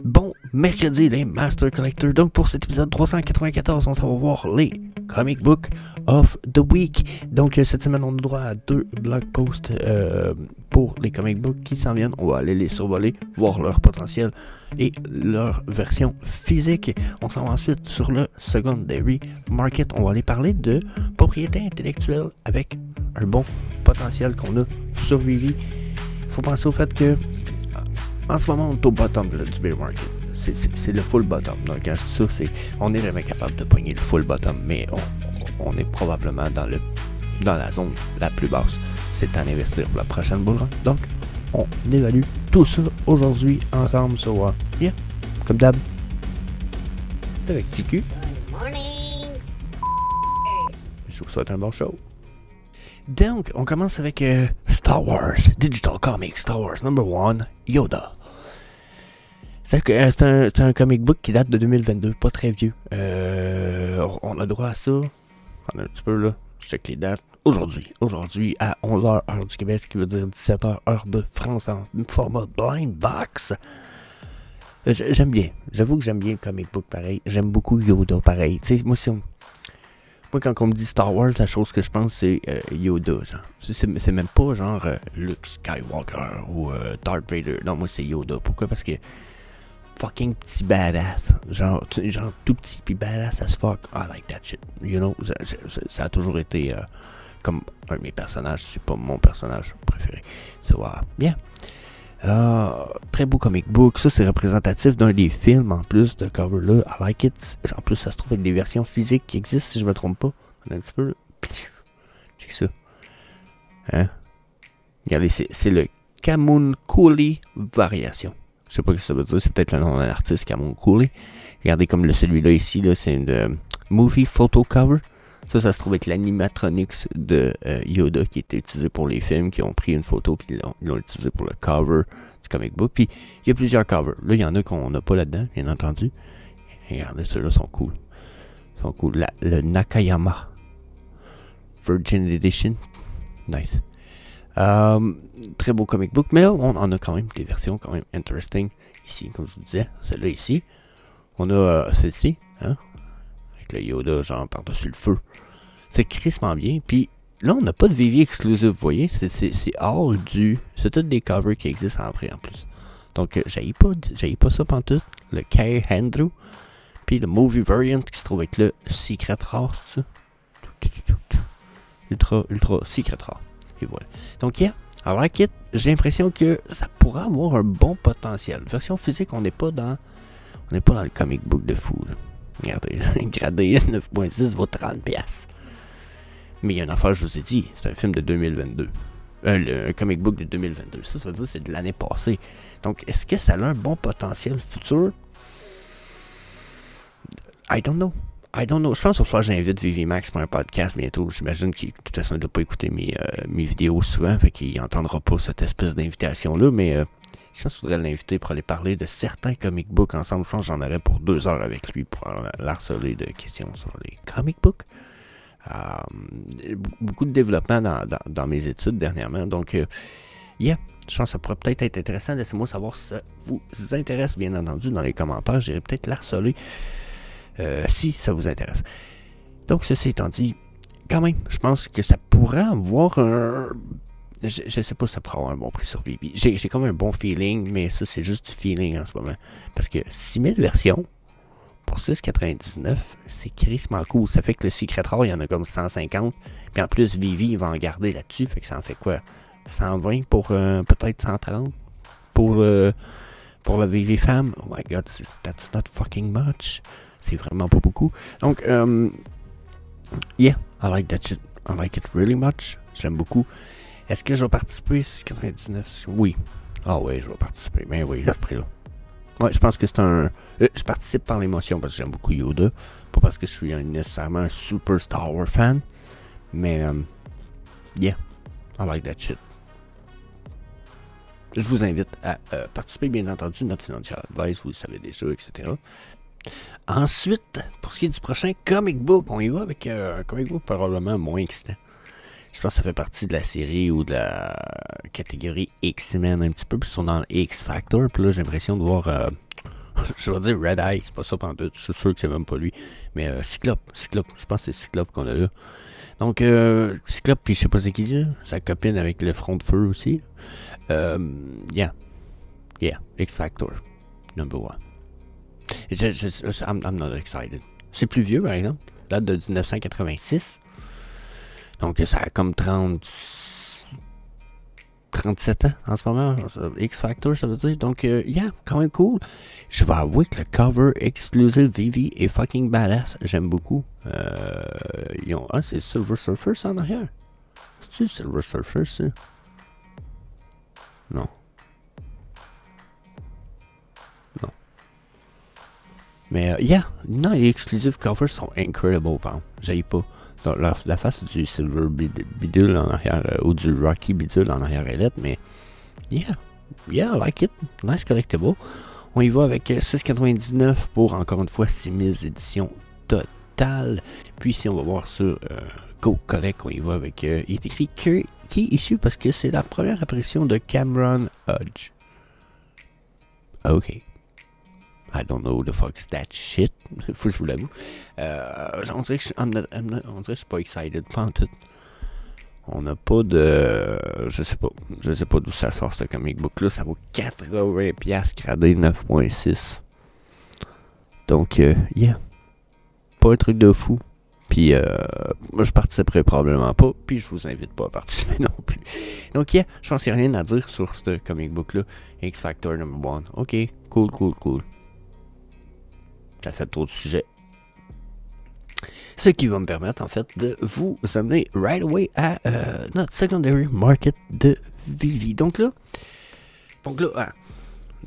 Bon mercredi, les Master Collectors. Donc pour cet épisode 394, on s'en va voir les Comic Book of the Week. Donc cette semaine, on a droit à 2 blog posts pour les comic books qui s'en viennent. On va aller les survoler, voir leur potentiel et leur version physique. On s'en va ensuite sur le secondary market. On va aller parler de propriété intellectuelle avec un bon potentiel qu'on a survécu. Il faut penser au fait que en ce moment, on est au bottom du bear market. C'est le full bottom. Donc, quand je dis ça, on n'est jamais capable de pogner le full bottom, mais on est probablement dans la zone la plus basse. C'est temps d'investir pour la prochaine bull run. Donc, on évalue tout ça aujourd'hui ensemble sur comme d'hab, avec TQ. Je vous souhaite un bon show. Donc, on commence avec Star Wars, Digital Comics, Star Wars #1, Yoda. C'est un comic book qui date de 2022, pas très vieux. On a droit à ça. On a un petit peu là, je check les dates. Aujourd'hui à 11h heure du Québec, ce qui veut dire 17h heure de France en format blind box. J'aime bien, j'avoue que j'aime bien le comic book pareil. J'aime beaucoup Yoda pareil. Tu sais, moi, quand on me dit Star Wars, la chose que je pense, c'est Yoda, genre. C'est même pas genre Luke Skywalker ou Darth Vader. Non, moi, c'est Yoda. Pourquoi? Parce que fucking petit badass. Genre tout petit pis badass as fuck. I like that shit. You know? Ça a toujours été comme un de mes personnages. C'est pas mon personnage préféré. So, bien. Très beau comic book. Ça, c'est représentatif d'un des films en plus de cover là. I like it. En plus, ça se trouve avec des versions physiques qui existent, si je me trompe pas. On a un petit peu là. Check ça. Hein? Regardez, c'est le Kamunkuli Variation. Je sais pas ce que ça veut dire. C'est peut-être le nom d'un artiste, Kamunkuli. Regardez comme celui-là ici, là, c'est une movie photo cover. Ça se trouve être l'animatronics de Yoda qui était utilisé pour les films, qui ont pris une photo puis ils l'ont utilisé pour le cover du comic book. Puis il y a plusieurs covers. Là, il y en a qu'on n'a pas là-dedans, bien entendu. Regardez, ceux-là sont cool. Le Nakayama Virgin Edition. Nice. Très beau comic book. Mais là, on en a quand même des versions quand même interesting. Ici, comme je vous disais, celle-là ici. On a celle-ci, hein? Le Yoda, genre, par-dessus le feu. C'est crissement bien. Puis là, on n'a pas de VV exclusive, vous voyez. C'est all du... C'est toutes des covers qui existent en vrai, en plus. Donc, j'haïs pas ça pantoute. Le Kay Andrew. Puis le Movie Variant qui se trouve avec le Secret Rare, c'est ça? Ultra Secret Rare. Et voilà. Donc, I like it. J'ai l'impression que ça pourrait avoir un bon potentiel. Version physique, on n'est pas dans le comic book de fou, là. Regardez, gradé 9.6 vaut 30$. Mais il y a une affaire, je vous ai dit, c'est un film de 2022. Un comic book de 2022. Ça veut dire que c'est de l'année passée. Donc, est-ce que ça a un bon potentiel futur? I don't know. Je pense qu'il va falloir que j'invite Vivi Max pour un podcast bientôt. J'imagine qu'il, de toute façon, il ne doit pas écouter mes vidéos souvent, fait qu'il n'entendra pas cette espèce d'invitation-là, mais je pense qu'il faudrait l'inviter pour aller parler de certains comic books ensemble. Je pense que j'en aurais pour 2 heures avec lui pour l'harceler de questions sur les comic books. Beaucoup de développement dans mes études dernièrement. Donc, je pense que ça pourrait peut-être être intéressant. Laissez-moi savoir si ça vous intéresse, bien entendu, dans les commentaires. J'irai peut-être l'harceler si ça vous intéresse. Donc, ceci étant dit, quand même, je pense que ça pourrait avoir un... Je sais pas si ça pourrait avoir un bon prix sur Vivi. J'ai comme un bon feeling, mais ça, c'est juste du feeling en ce moment. Parce que 6000 versions pour 6,99, c'est crissement cool. Ça fait que le Secret Rare, il y en a comme 150. Puis en plus, Vivi, il va en garder là-dessus. Fait que ça en fait quoi? 120 pour peut-être 130 pour la Vivi Femme. Oh my god, that's not fucking much. C'est vraiment pas beaucoup. Donc, I like that shit. I like it really much. J'aime beaucoup. Est-ce que je vais participer 6,99? Oui. Ah oui, je vais participer. Mais oui, à ce prix-là. Ouais, je pense que c'est un... je participe par l'émotion parce que j'aime beaucoup Yoda. Pas parce que je suis nécessairement un super Star Wars fan. Mais, I like that shit. Je vous invite à participer, bien entendu, notre financial advice, vous le savez déjà, etc. Ensuite, pour ce qui est du prochain comic book, on y va avec un comic book probablement moins excitant. Je pense que ça fait partie de la série ou de la catégorie X-Men un petit peu, puis ils sont dans X-Factor, puis là j'ai l'impression de voir Je vais dire Red Eye, c'est pas ça pantoute, je suis sûr que c'est même pas lui. Mais Cyclope, je pense que c'est Cyclope qu'on a là. Donc, Cyclope, puis je sais pas c'est qui là, sa copine avec le front de feu aussi. Yeah, X Factor, number one. I'm not excited. C'est plus vieux, par exemple, date de 1986. Donc, ça a comme 37 ans en ce moment. X Factor, ça veut dire. Donc, yeah, quand même cool. Je vais avouer que le cover exclusive Vivi est fucking badass. J'aime beaucoup. C'est Silver Surfer, ça, en arrière. C'est-tu Silver Surfer, ça? Non. Mais, non, les exclusive covers sont incredible, par j'aille pas. La face du Silver Bidule en arrière, ou du Rocky Bidule en arrière est lettre, mais yeah, I like it. Nice collectible. On y va avec 6,99 pour, encore une fois, 6000 éditions totales. Puis si on va voir sur Go Collect, on y va avec, il est écrit qui issue parce que c'est la première apparition de Cameron Hodge. Ok. I don't know who the fuck is that shit. Faut que je vous l'avoue. On dirait que je suis pas excited. Pas en tout. On n'a pas de... Je sais pas d'où ça sort ce comic book là. Ça vaut 80$ gradé 9.6. Donc, yeah. Pas un truc de fou. Puis, moi, je participerai probablement pas. Puis, je vous invite pas à participer non plus. Donc, yeah, je pense qu'il n'y a rien à dire sur ce comic book là. X Factor number 1. Ok, cool. Ça fait trop de sujets. Ce qui va me permettre, en fait, de vous amener right away à notre secondary market de Vivi. Donc là,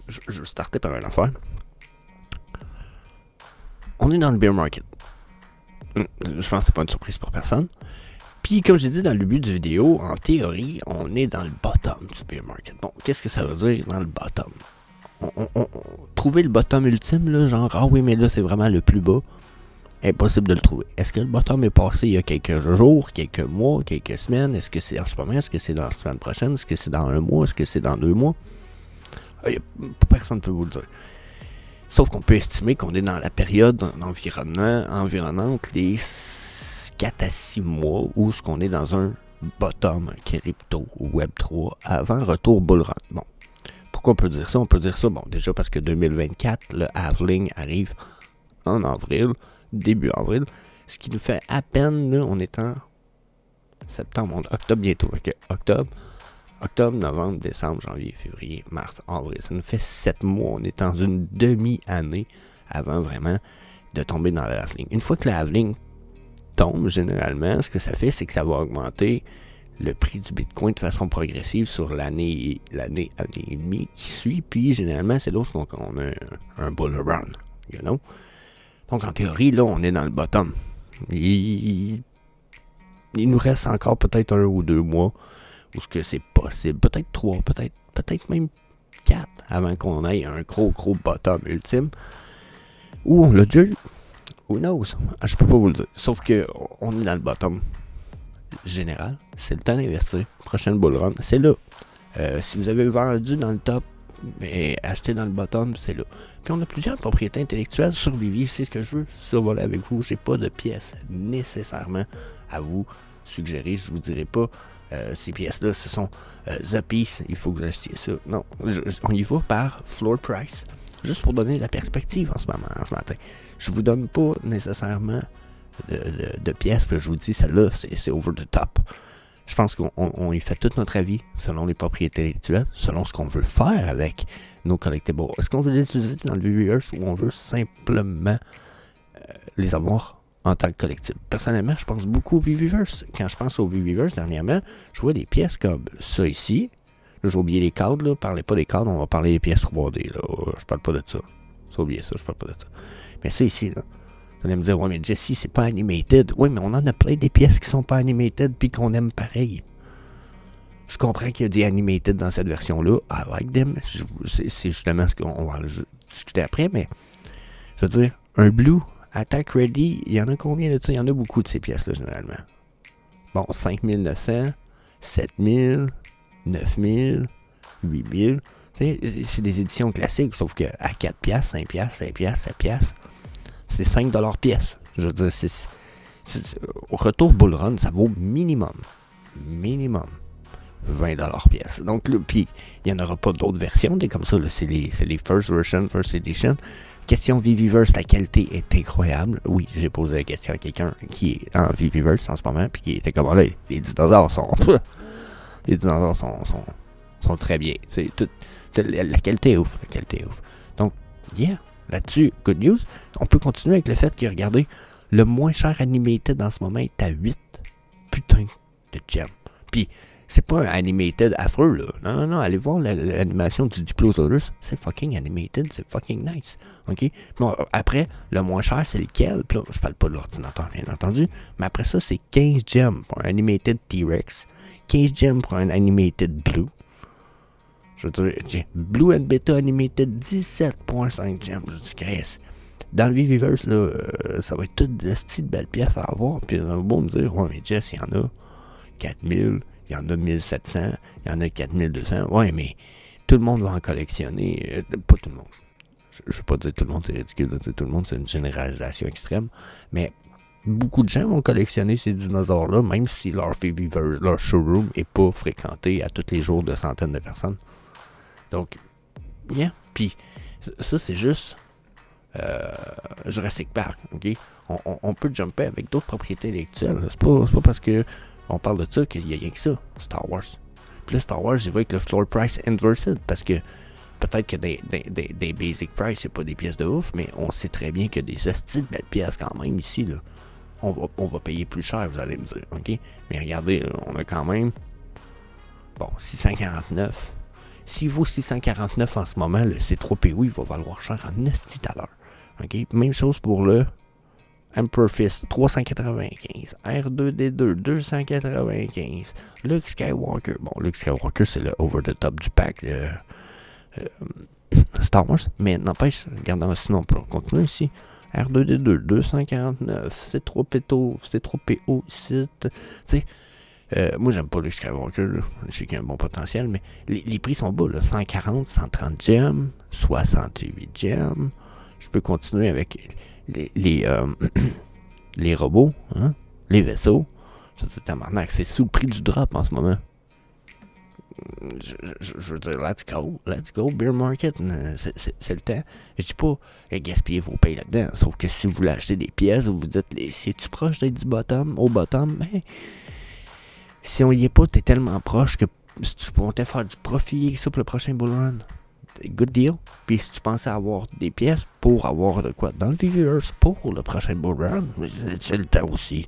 je vais starter par une affaire. On est dans le bear market. Je pense que c'est pas une surprise pour personne. Puis, comme j'ai dit dans le but du vidéo, en théorie, on est dans le bottom du bear market. Bon, qu'est-ce que ça veut dire dans le bottom? Trouver le bottom ultime, là, genre, ah oui, mais là, c'est vraiment le plus bas. Impossible de le trouver. Est-ce que le bottom est passé il y a quelques jours, quelques mois, quelques semaines? Est-ce que c'est en ce moment? Est-ce que c'est dans la semaine prochaine? Est-ce que c'est dans un mois? Est-ce que c'est dans 2 mois? Personne ne peut vous le dire. Sauf qu'on peut estimer qu'on est dans la période environnante les 4 à 6 mois où ce qu'on est dans un bottom crypto Web3 avant retour bull run. Bon. Pourquoi on peut dire ça? On peut dire ça, bon, déjà parce que 2024, le halving arrive en avril, début avril, ce qui nous fait à peine, là, on est en septembre, octobre bientôt, ok, octobre, novembre, décembre, janvier, février, mars, avril, ça nous fait 7 mois, on est dans une demi-année avant vraiment de tomber dans le halving. Une fois que le halving tombe, généralement, ce que ça fait, c'est que ça va augmenter le prix du Bitcoin de façon progressive sur l'année et demie qui suit, puis généralement, c'est lorsqu'on a un bull run, you know? Donc, en théorie, là, on est dans le bottom. Il nous reste encore peut-être 1 ou 2 mois où ce que c'est possible. Peut-être 3, peut-être même 4 avant qu'on aille un gros bottom ultime. Ou on l'a déjà eu. Who knows? Je peux pas vous le dire. Sauf que on est dans le bottom général. C'est le temps d'investir. Prochaine bull run, c'est là. Si vous avez vendu dans le top, mais acheter dans le bottom, c'est là. Puis on a plusieurs propriétés intellectuelles sur Vivi, c'est ce que je veux survoler avec vous. J'ai pas de pièces nécessairement à vous suggérer. Je vous dirai pas ces pièces-là, ce sont the piece, il faut que vous achetiez ça. Non, on y va par floor price. Juste pour donner la perspective en ce moment, ce matin. Je vous donne pas nécessairement de pièces, puis je vous dis celle-là, c'est over the top. Je pense qu'on y fait tout notre avis selon les propriétés intellectuelles, selon ce qu'on veut faire avec nos collectibles. Est-ce qu'on veut les utiliser dans le Viviverse ou on veut simplement les avoir en tant que collectible? Personnellement, je pense beaucoup au Viviverse. Quand je pense au Viviverse dernièrement, je vois des pièces comme ça ici. Là, j'ai oublié les cadres, là. Parlez pas des cadres, on va parler des pièces 3D, là. Je parle pas de ça. J'ai oublié ça, je parle pas de ça. Mais ça ici, là. Vous allez me dire, ouais, mais Jesse, c'est pas animated. Oui, mais on en a plein des pièces qui sont pas animated puis qu'on aime pareil. Je comprends qu'il y a des animated dans cette version-là. I like them. C'est justement ce qu'on va discuter après, mais je veux dire, un Blue Attack Ready, il y en a combien de ça? Il y en a beaucoup de ces pièces-là, généralement. Bon, 5900, 7000, 9000, 8000. C'est des éditions classiques, sauf que à 4$, 5$, 5$, 7$, c'est 5$ pièce. Je veux dire, au retour Bull Run, ça vaut minimum 20$ pièce. Donc, puis, il n'y en aura pas d'autres versions, des comme ça, c'est les first version, first edition. Question Viviverse, la qualité est incroyable. Oui, j'ai posé la question à quelqu'un qui est en Viviverse en ce moment, puis qui était comme, là, les dinosaures sont... les dinosaures sont très bien. La qualité est ouf, la qualité est ouf. Donc, yeah, là-dessus, good news. On peut continuer avec le fait que, regardez, le moins cher animated en ce moment est à 8 putains de gems. Puis, c'est pas un animated affreux, là. Non, allez voir l'animation du Diplosaurus. C'est fucking animated, c'est fucking nice. OK? Bon, après, le moins cher, c'est lequel? Puis là, je parle pas de l'ordinateur, bien entendu. Mais après ça, c'est 15 gems pour un animated T-Rex. 15 gems pour un animated Blue. Je veux dire, Blue and Beta animated 17.5 gems. Je dis, Chris. Dans le Viviverse, là, ça va être toutes de petites belles pièces à avoir. Puis on va beau me dire, ouais, mais Jess, il y en a 4000. Il y en a 1700, il y en a 4200. Ouais, mais tout le monde va en collectionner. Pas tout le monde. Je ne veux pas dire tout le monde, c'est ridicule. Tout le monde, c'est une généralisation extrême. Mais beaucoup de gens vont collectionner ces dinosaures-là, même si leur showroom n'est pas fréquenté à tous les jours de centaines de personnes. Donc, yeah. Puis, ça, c'est juste Jurassic Park. OK? On peut jumper avec d'autres propriétés intellectuelles. C'est pas parce que on parle de ça qu'il n'y a rien que ça, Star Wars. Puis là, Star Wars, j'y vais avec le floor price inversed, parce que peut-être que des basic price, c'est pas des pièces de ouf, mais on sait très bien que des hosties de belles pièces quand même ici, là. On va payer plus cher, vous allez me dire, OK? Mais regardez, là, on a quand même, 649. S'il vaut 649 en ce moment, le C3PO, il va valoir cher en hostie tout à l'heure. OK? Même chose pour le Emperor Fist 395, R2D2 295, Luke Skywalker. Bon, Luke Skywalker, c'est le over the top du pack Star Wars. Mais n'empêche, regardons, sinon on peut continuer ici. R2D2 249, C3PO, ici. Tu sais, moi j'aime pas Luke Skywalker, là. Je sais qu'il y a un bon potentiel, mais les prix sont bas, là. 140, 130 gemmes, 68 gemmes. Je peux continuer avec les robots, hein? Les vaisseaux. C'est sous le prix du drop en ce moment. Je veux dire, let's go, beer market, c'est le temps. Je dis pas gaspiller vos payes là-dedans, sauf que si vous voulez acheter des pièces, vous vous dites, c'est-tu proche d'être au bottom, mais si on y est pas, t'es tellement proche que si tu comptais faire du profit ça pour le prochain bull run, good deal. Puis si tu pensais avoir des pièces pour avoir de quoi dans le Viviverse pour le prochain bull run, c'est le temps aussi.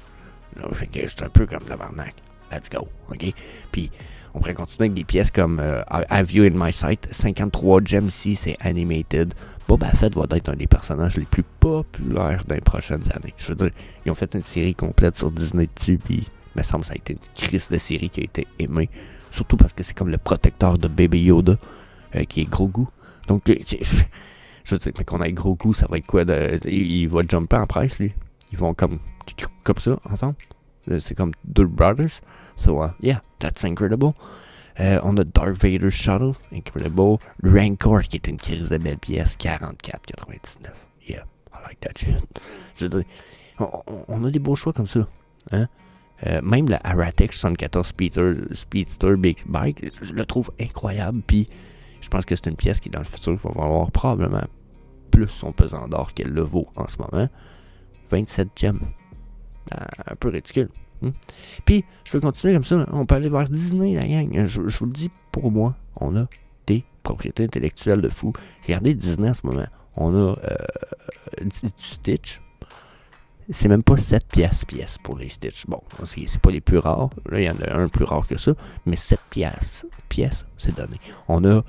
Donc, fait que c'est un peu comme tabarnak. Let's go, ok? Puis on pourrait continuer avec des pièces comme Have You in My Sight, 53 gems ici, c'est animated. Boba Fett va être un des personnages les plus populaires dans les prochaines années. Je veux dire, ils ont fait une série complète sur Disney dessus, puis il me semble que ça a été une crise de série qui a été aimée. Surtout parce que c'est comme le protecteur de Baby Yoda, qui est Grogu. Donc, je veux dire, mais qu'on ait Grogu, ça va être quoi? Il va jumper en presse, lui. Ils vont comme ça, ensemble. C'est comme deux brothers. So, yeah, that's incredible. On a Darth Vader Shuttle, incredible. Rancor, qui est une crise de belle pièce, 44,99. Yeah, I like that shit. Je veux dire, on a des beaux choix comme ça. Hein? Même le Aratex 74 Speedster Big Bike, je le trouve incroyable. Puis, je pense que c'est une pièce qui, dans le futur, va avoir probablement plus son pesant d'or qu'elle le vaut en ce moment. 27 gems. Un peu ridicule. Puis, je peux continuer comme ça. On peut aller voir Disney, la gang. Je vous le dis, pour moi, on a des propriétés intellectuelles de fou. Regardez Disney en ce moment. On a du Stitch. C'est même pas 7 pièces pour les Stitch. Bon, c'est pas les plus rares. Là, il y en a un plus rare que ça. Mais 7 pièces, c'est donné. On a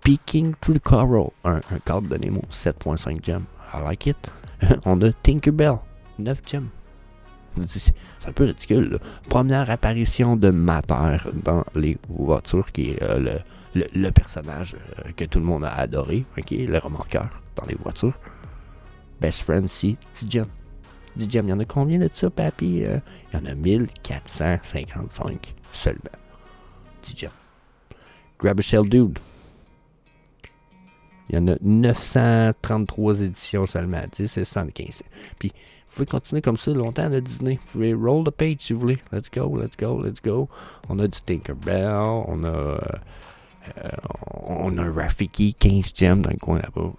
Peeking Through the Coral. Un cadre de Nemo, 7.5 gems. I like it. On a Tinkerbell, 9 gems. C'est un peu ridicule, là. Première apparition de Mater dans les voitures, qui est le personnage que tout le monde a adoré, okay? Le remorqueur dans les voitures. Best Friend, si, 10 gems. 10 gems, il y en a combien de ça, papy? Il y en a 1455 seulement. 10 gems. Grab a Shell Dude. Il y en a 933 éditions seulement. Tu sais, c'est 75 cents. Puis, vous pouvez continuer comme ça longtemps à Disney. Vous pouvez roll the page si vous voulez. Let's go, let's go, let's go. On a du Tinkerbell. On a un Rafiki 15 gems dans le coin là-bas.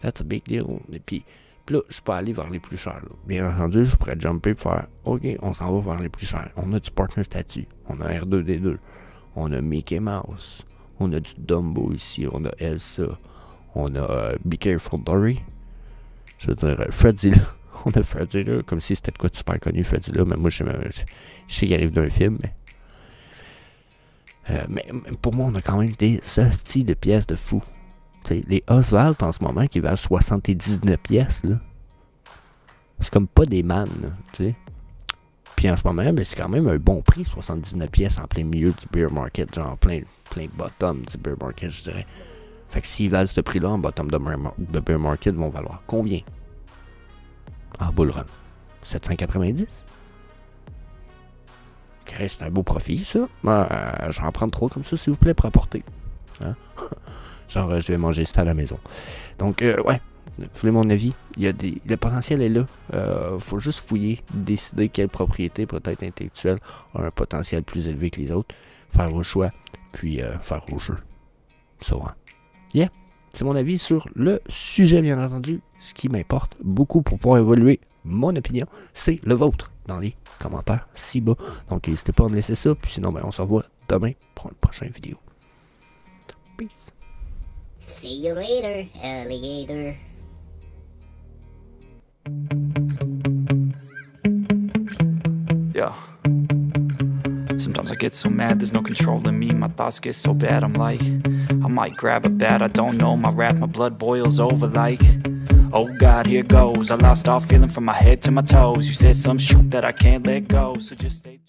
That's a big deal. Et puis là, je peux aller vers les plus chers. Là. Bien entendu, je pourrais jumper et faire OK, on s'en va vers les plus chers. On a du Partner Statue. On a R2D2. On a Mickey Mouse. On a du Dumbo ici. On a Elsa. On a Be Careful Dory. Je veux dire, Freddy là. On a Freddy là. Comme si c'était de quoi de super connu, Freddy là. Mais moi, je sais qu'il arrive d'un film. Mais pour moi, on a quand même des hosties de pièces de fou. T'sais, les Oswald en ce moment qui valent 79 pièces, là. C'est comme pas des mannes, tu sais. Puis en ce moment, ben, c'est quand même un bon prix, 79 pièces en plein milieu du beer market, genre plein bottom du beer market, je dirais. Fait que s'ils valent ce prix-là en bottom de beer market, vont valoir combien? En bull run? 790? C'est un beau profit, ça. J'en prends trop comme ça, s'il vous plaît, pour apporter. Hein? Genre, je vais manger ça à la maison. Donc, ouais, vous voulez mon avis? Le potentiel est là. Faut juste fouiller, décider quelle propriété, peut-être intellectuelle, a un potentiel plus élevé que les autres, faire vos choix, puis faire vos jeux. So, hein. Yeah, c'est mon avis sur le sujet, bien entendu. Ce qui m'importe beaucoup pour pouvoir évoluer mon opinion, c'est le vôtre dans les commentaires ci-bas. Donc, n'hésitez pas à me laisser ça, puis sinon, ben, on se revoit demain pour une prochaine vidéo. Peace. See you later, alligator. Yeah. Sometimes I get so mad, there's no controlling me. My thoughts get so bad, I'm like, I might grab a bat, I don't know. My wrath, my blood boils over like, oh God, here goes. I lost all feeling from my head to my toes. You said some shit that I can't let go, so just stay.